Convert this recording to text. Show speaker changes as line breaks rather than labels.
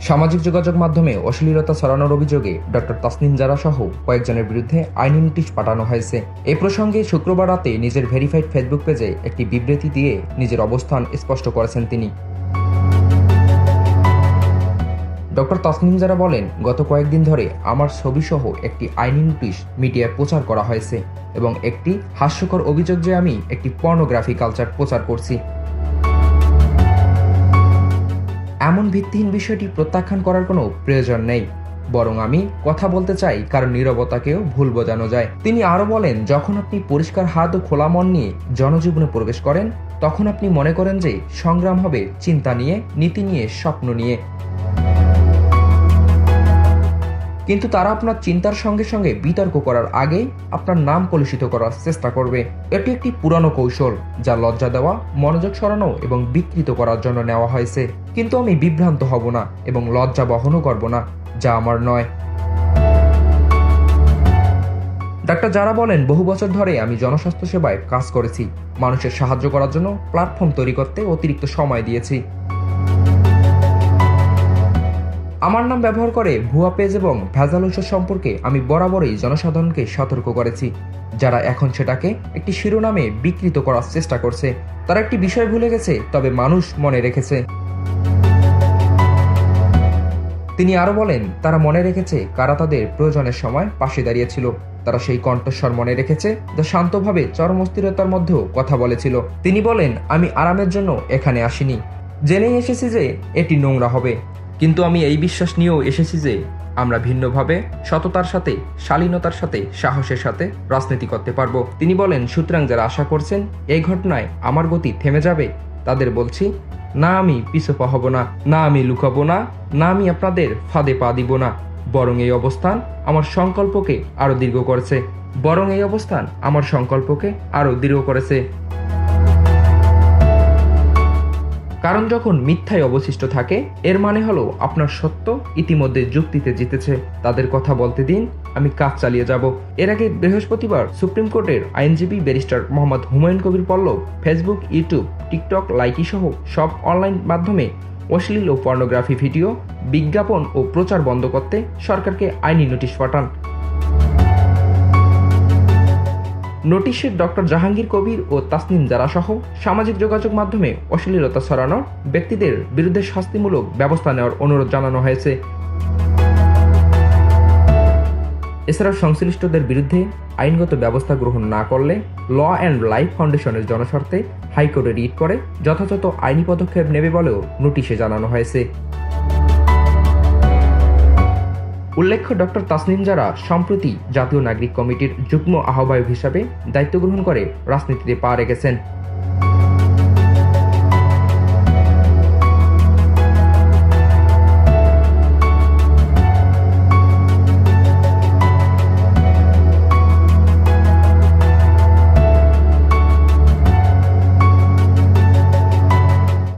সামাজিক যোগাযোগ মাধ্যমে অশ্লীলতা ছড়ানোর অভিযোগে ডক্টর তাসনিম জারা সহ কয়েকজনের বিরুদ্ধে আইনি নোটিশ পাঠানো হয়েছে। এ প্রসঙ্গে শুক্রবার রাতে নিজের ভেরিফাইড ফেসবুক পেজে একটি বিবৃতি দিয়ে নিজের অবস্থান স্পষ্ট করেছেন তিনি। ডক্টর তাসনিম জারা বলেন, গত কয়েকদিন ধরে আমার ছবিসহ একটি আইনি নোটিশ মিডিয়ায় প্রচার করা হয়েছে এবং একটি হাস্যকর অভিযোগ যে আমি একটি পর্নোগ্রাফি কালচার প্রচার করছি। এমন ভিত্তিহীন বিষয়টি প্রত্যাখ্যান করার কোনো প্রয়োজন নেই, বরং আমি কথা বলতে চাই কারণ নীরবতাকেও ভুল বোঝানো যায়। তিনি আরও বলেন, যখন আপনি পরিষ্কার হাত ও খোলা মন নিয়ে জনজীবনে প্রবেশ করেন তখন আপনি মনে করেন যে সংগ্রাম হবে চিন্তা নিয়ে, নীতি নিয়ে, স্বপ্ন নিয়ে। কিন্তু তারা আপনার চিন্তার সঙ্গে সঙ্গে বিতর্ক করার আগেই আপনার নাম কলুষিত করার চেষ্টা করবে। এটি একটি পুরানো কৌশল যা লজ্জা দেওয়া, মনোযোগ সরানো এবং বিকৃত করার জন্য নেওয়া হয়েছে। কিন্তু আমি বিভ্রান্ত হব না এবং লজ্জা বহনও করব না, যা আমার নয়। ডাক্তার জারা বলেন, বহু বছর ধরে আমি জনস্বাস্থ্য সেবায় কাজ করেছি। মানুষের সাহায্য করার জন্য প্ল্যাটফর্ম তৈরি করতে অতিরিক্ত সময় দিয়েছি। আমার নাম ব্যবহার করে ভুয়া পেজ এবং ভেজাল ঔষধ সম্পর্কে আমি বরাবরই জনসাধারণকে সতর্ক করেছি, যারা এখন সেটাকে একটি শিরোনামে বিকৃত করার চেষ্টা করছে। তারা একটি বিষয় ভুলে গেছে, তবে মানুষ মনে রেখেছে। তিনি আরও বলেন, তারা মনে রেখেছে কারা তাদের প্রয়োজনের সময় পাশে দাঁড়িয়েছিল। তারা সেই কণ্ঠস্বর মনে রেখেছে যা শান্তভাবে চরম অস্থিরতার মধ্যেও কথা বলেছিল। তিনি বলেন, আমি আরামের জন্য এখানে আসিনি, জেনেই এসেছি যে এটি নোংরা হবে। কিন্তু আমি এই বিশ্বাস নিয়েও এসেছি যে আমরা ভিন্নভাবে, সততার সাথে, শালীনতার সাথে, সাহসের সাথে রাজনীতি করতে পারবো। তিনি বলেন, সুতরাং যারা আশা করছেন এই ঘটনায় আমার গতি থেমে যাবে, তাদের বলছি, না আমি পিছু পা হব না, না আমি লুকাবো না, না আমি আপনাদের ফাঁদে পা দিব না। বরং এই অবস্থান আমার সংকল্পকে আরো দীর্ঘ করেছে। কারণ যখন মিথ্যায় অবশিষ্ট থাকে, এর মানে হলো আপনার সত্য ইতিমধ্যে যুক্তিতে জিতেছে। তাদের কথা বলতে দিন, আমি কাজ চালিয়ে যাব। এর আগে বৃহস্পতিবার সুপ্রিম কোর্টের আইনজীবী ব্যারিস্টার মোহাম্মদ হুমায়ুন কবির পল্লব ফেসবুক, ইউটিউব, টিকটক, লাইকি সহ সব অনলাইন মাধ্যমে অশ্লীল ও পর্নোগ্রাফি ভিডিও, বিজ্ঞাপন ও প্রচার বন্ধ করতে সরকারকে আইনি নোটিশ পাঠান। নোটিশে ডক্টর জাহাঙ্গীর কবির ও তাসনিম জারা সহ সামাজিক যোগাযোগ মাধ্যমে অশ্লীলতা ছড়ানোর ব্যক্তিদের বিরুদ্ধে শাস্তিমূলক ব্যবস্থা নেওয়ার অনুরোধ জানানো হয়েছে। এছাড়াও সংশ্লিষ্টদের বিরুদ্ধে আইনগত ব্যবস্থা গ্রহণ না করলে ল অ্যান্ড লাইফ ফাউন্ডেশনের জনস্বার্থে হাইকোর্টে রিট করে যথাযথ আইনি পদক্ষেপ নেবে বলেও নোটিশে জানানো হয়েছে। উল্লেখ্য, ডক্টর তাসনিম জারা সম্প্রতি জাতীয় নাগরিক কমিটির যুগ্ম আহ্বায়ক হিসাবে দায়িত্ব গ্রহণ করে রাজনীতিতে পা রেখেছেন।